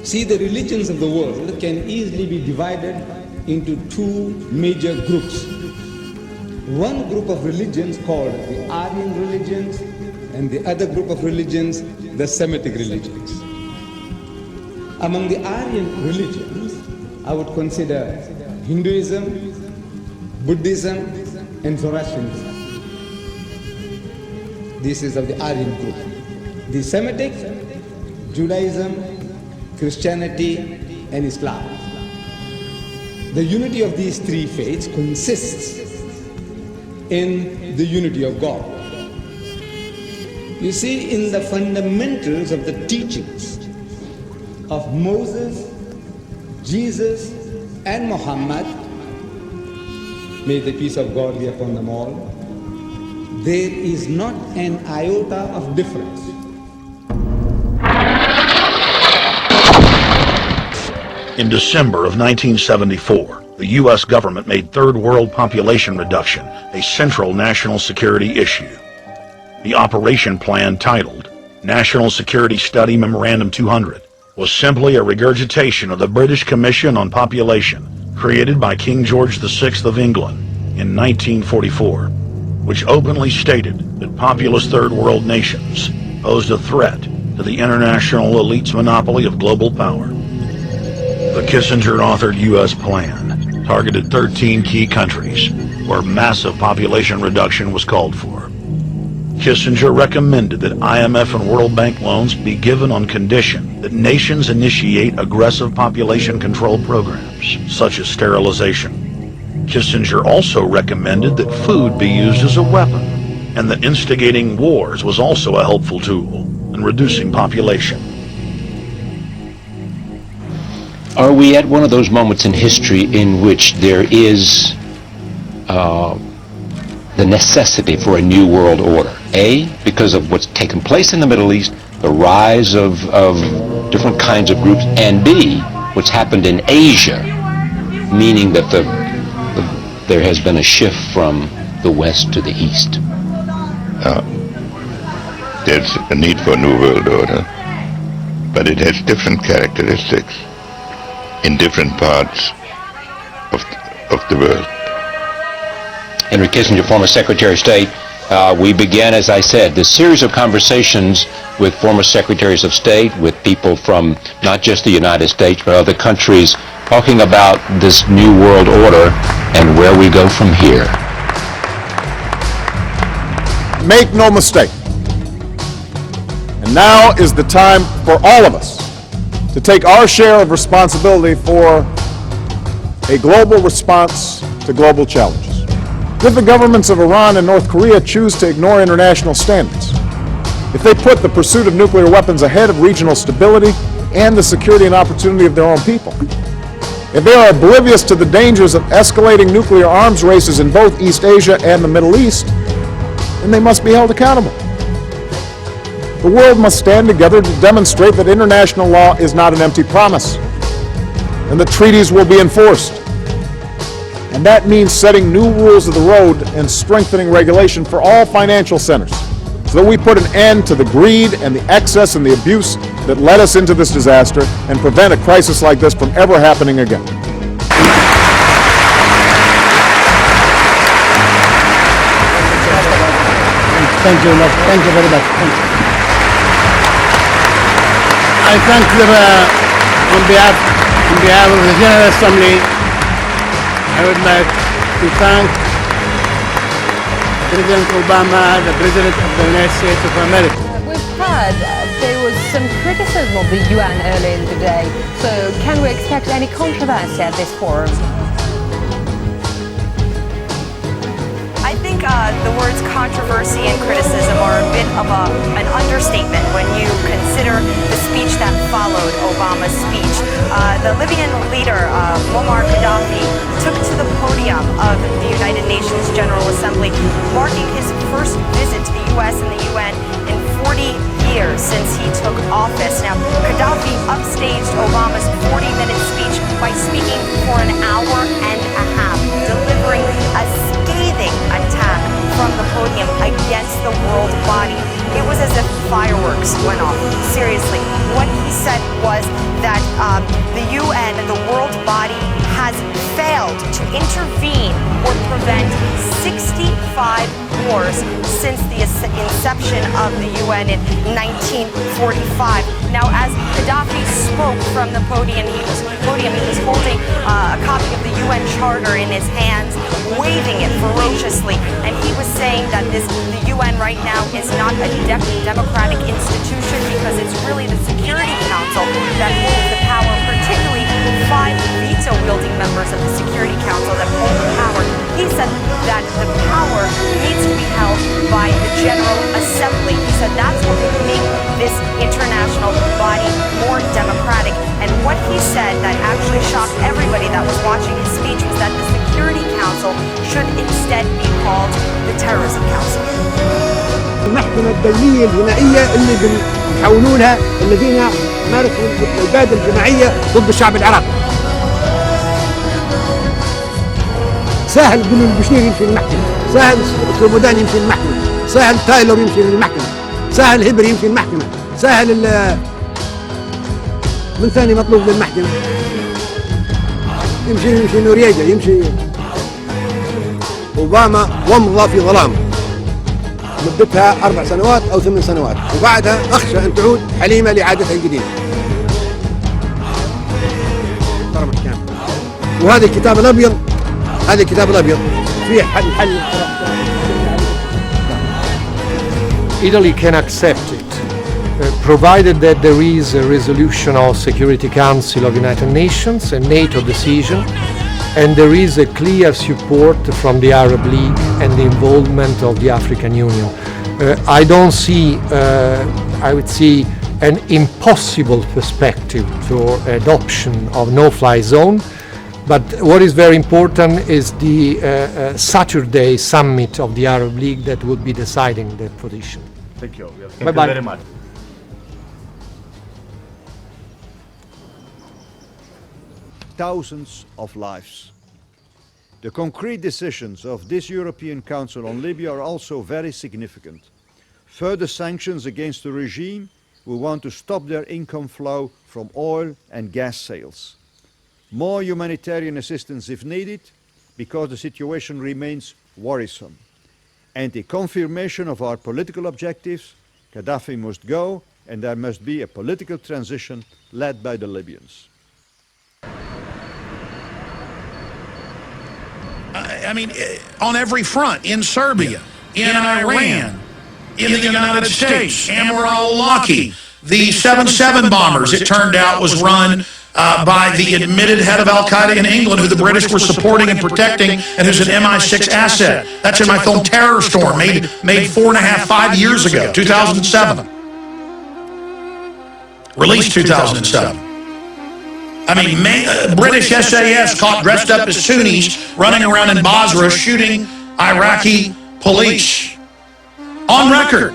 See, the religions of the world can easily be divided into two major groups. One group of religions called the Aryan religions, and the other group of religions, the Semitic religions. Among the Aryan religions, I would consider Hinduism, Buddhism, and Zoroastrianism. This is of the Aryan group. The Semitic, Judaism, Christianity, and Islam. The unity of these three faiths consists in the unity of God. You see, in the fundamentals of the teachings of Moses, Jesus, and Muhammad, may the peace of God be upon them all, there is not an iota of difference. In December of 1974, the U.S. government made Third World population reduction a central national security issue. The operation plan, titled National Security Study Memorandum 200, was simply a regurgitation of the British Commission on Population, created by King George VI of England in 1944, which openly stated that populous Third World nations posed a threat to the international elite's monopoly of global power. The Kissinger-authored U.S. plan targeted 13 key countries where massive population reduction was called for. Kissinger recommended that IMF and World Bank loans be given on condition that nations initiate aggressive population control programs, such as sterilization. Kissinger also recommended that food be used as a weapon, and that instigating wars was also a helpful tool in reducing population. Are we at one of those moments in history in which there is the necessity for a new world order? A, because of what's taken place in the Middle East, the rise of different kinds of groups, and B, what's happened in Asia, meaning that there has been a shift from the West to the East. There's a need for a new world order, but it has different characteristics in different parts of the world. Henry Kissinger, former Secretary of State, we began, as I said, this series of conversations with former Secretaries of State, with people from not just the United States, but other countries, talking about this new world order and where we go from here. Make no mistake, and now is the time for all of us to take our share of responsibility for a global response to global challenges. If the governments of Iran and North Korea choose to ignore international standards, if they put the pursuit of nuclear weapons ahead of regional stability and the security and opportunity of their own people, if they are oblivious to the dangers of escalating nuclear arms races in both East Asia and the Middle East, then they must be held accountable. The world must stand together to demonstrate that international law is not an empty promise, and that treaties will be enforced. And that means setting new rules of the road and strengthening regulation for all financial centers, so that we put an end to the greed and the excess and the abuse that led us into this disaster and prevent a crisis like this from ever happening again. Thank you very much. Thank you. I thank on behalf of the General Assembly, I would like to thank President Obama, the President of the United States of America. We've heard there was some criticism of the UN earlier in the day, so can we expect any controversy at this forum? I think the words controversy and criticism are a bit of an understatement when you consider the speech that followed Obama's speech. The Libyan leader, Muammar Gaddafi, took to the podium of the United Nations General Assembly, marking his first visit to the U.S. and the UN in 40 years since he took office. Now, Gaddafi upstaged Obama's 40-minute speech by speaking for an hour and a half, delivering a scathing attack from the podium against the world body. It was as if fireworks went off. Seriously, what he said was that wars since the inception of the UN in 1945. Now, as Gaddafi spoke from the podium, he was holding a copy of the UN Charter in his hands, waving it ferociously, and he was saying that the UN right now is not a democratic institution because it's really the Security Council that holds the power, particularly 5 veto-wielding members of the Security Council that hold the power. He said that the power needs to be held by the General Assembly. He said that's what would make this international body more democratic. And what he said that actually shocked everybody that was watching his speech was that the Security Council should instead be called the Terrorism Council. المحكمة الدولية الجنائية اللي بيحولونها الذين مارسوا الإبادة الجماعية ضد الشعب العراقي. سهل بن البشير يمشي للمحكمة، سهل السومودان يمشي للمحكمة، سهل تايلور يمشي للمحكمة، سهل هيبر يمشي للمحكمة، سهل من ثاني مطلوب للمحكمة يمشي نوريجا، يمشي أوباما ومضى في ظلام مدتها 4 سنوات أو 8 سنوات، وبعدها أخشى أن تعود حليمة لعادتها القديمة. وهذا الكتاب الأبيض، هذا الكتاب الأبيض فيه حل. Italy can accept it, provided that there is a resolution of Security Council of United Nations, a NATO decision, and there is a clear support from the Arab League and the involvement of the African Union. I don't see, I would say, an impossible perspective for adoption of no-fly zone, but what is very important is the Saturday summit of the Arab League that would be deciding that position. Thank you. Thank you very much. Thousands of lives. The concrete decisions of this European Council on Libya are also very significant. Further sanctions against the regime who want to stop their income flow from oil and gas sales. More humanitarian assistance if needed, because the situation remains worrisome. And a confirmation of our political objectives: Gaddafi must go, and there must be a political transition led by the Libyans. I mean, on every front, in Serbia, in Iran, in the United States, and we're all lucky. The 7-7 bombers, it turned out, was run by the admitted head of Al-Qaeda in England, who the British were supporting and protecting, and who's an MI6 asset. That's in my film Terror Storm, made 4.5-5 years ago, 2007. Released 2007. I mean, British SAS caught dressed up as Sunnis running around in Basra shooting Iraqi police. On record.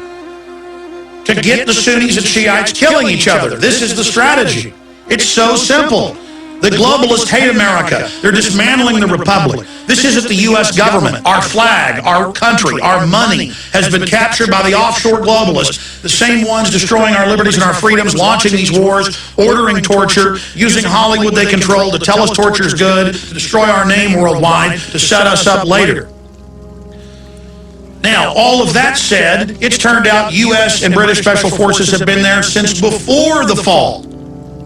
To get the Sunnis and Shiites killing each other. This is the strategy. It's so simple. The globalists hate America. They're dismantling the republic. This isn't the U.S. government. Our flag, our country, our money has been captured by the offshore globalists, the same ones destroying our liberties and our freedoms, launching these wars, ordering torture, using Hollywood they control to tell us torture is good, to destroy our name worldwide, to set us up later. Now, all of that said, it's turned out U.S. and British special forces have been there since before the fall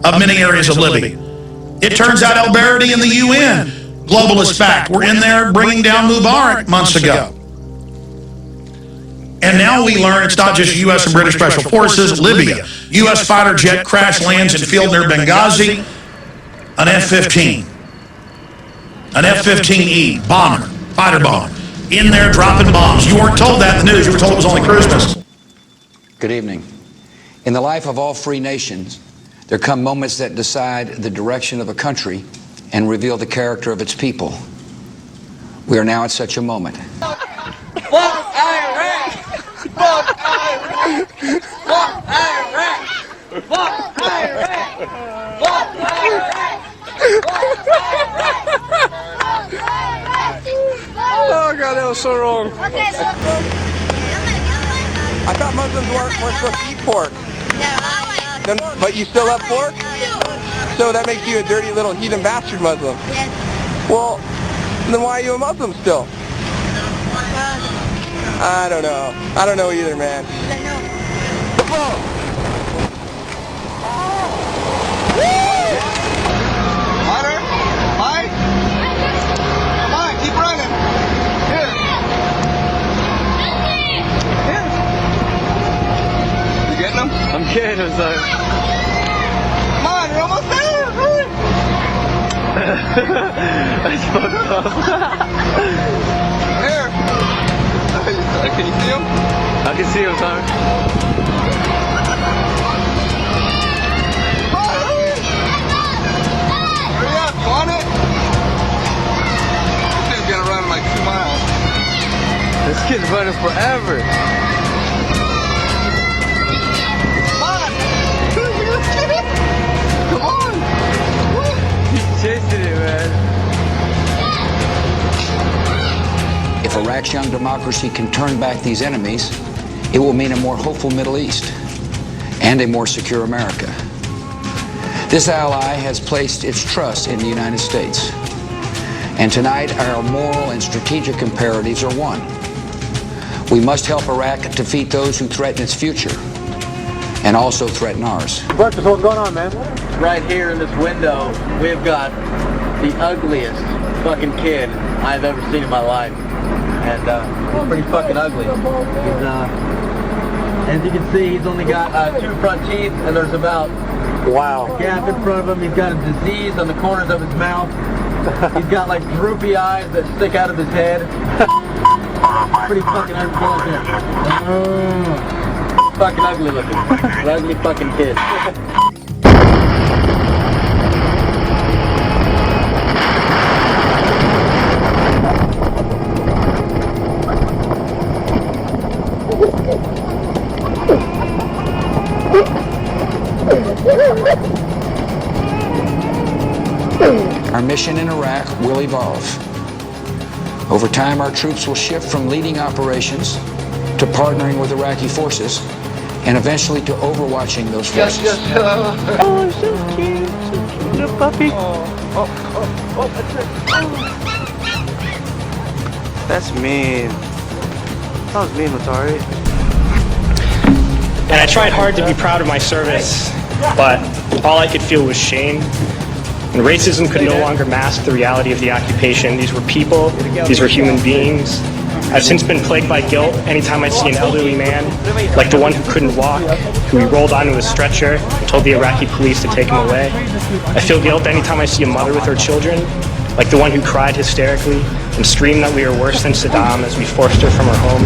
of many areas of Libya. It turns out El Baradi and the UN, globalist fact, were in there bringing down Mubarak months ago. And now we learn it's not just U.S. and British special forces. Libya, U.S. fighter jet crash lands in field near Benghazi, an F-15. An F-15E bomber, fighter bomber, in there dropping bombs. You weren't told that in the news. You were told it was only cruise missiles. Good evening. In the life of all free nations, there come moments that decide the direction of a country and reveal the character of its people. We are now at such a moment. Fuck Iraq! Fuck Iraq! Fuck Iraq! Fuck Iraq! Fuck Iraq! Oh God, that was so wrong. I thought Muslims weren't supposed to eat pork. But you still have pork? So that makes you a dirty little heathen bastard Muslim. Well, then why are you a Muslim still? I don't know. I don't know either, man. Hunter? Hi? Come on, keep running. Here. Here. You getting them? I'm kidding, I'm sorry. Come on, you're almost there. Hurry. That's fucked up. Here. Can you see him? I can see him, sorry. Hurry up, you want it? This kid's gonna run like 2 miles. This kid's running forever. Come on! Come on! He's chasing it, man. If Iraq's young democracy can turn back these enemies, it will mean a more hopeful Middle East and a more secure America. This ally has placed its trust in the United States. And tonight, our moral and strategic imperatives are one. We must help Iraq defeat those who threaten its future and also threaten ours. Breakfast, what's going on, man? Right here in this window, we've got the ugliest fucking kid I've ever seen in my life. And he's pretty fucking ugly. He's, as you can see, he's only got 2 front teeth, and there's about a gap in front of him. He's got a disease on the corners of his mouth. He's got like droopy eyes that stick out of his head. Pretty fucking ugly. Fucking ugly looking. An ugly fucking kid. Our mission in Iraq will evolve. Over time, our troops will shift from leading operations to partnering with Iraqi forces and eventually to overwatching those forces. Yes, oh, so cute. So cute, little puppy. That's mean. That was mean, Matari. And I tried hard to be proud of my service, but all I could feel was shame. And racism could no longer mask the reality of the occupation. These were people, these were human beings. I've since been plagued by guilt anytime I see an elderly man, like the one who couldn't walk, who we rolled onto a stretcher and told the Iraqi police to take him away. I feel guilt anytime I see a mother with her children, like the one who cried hysterically and screamed that we were worse than Saddam as we forced her from her home.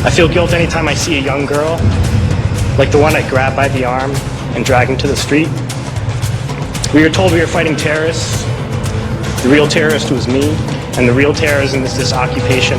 I feel guilt anytime I see a young girl, like the one I grabbed by the arm and dragged into the street. We were told we were fighting terrorists. The real terrorist was me, and the real terrorism is this occupation.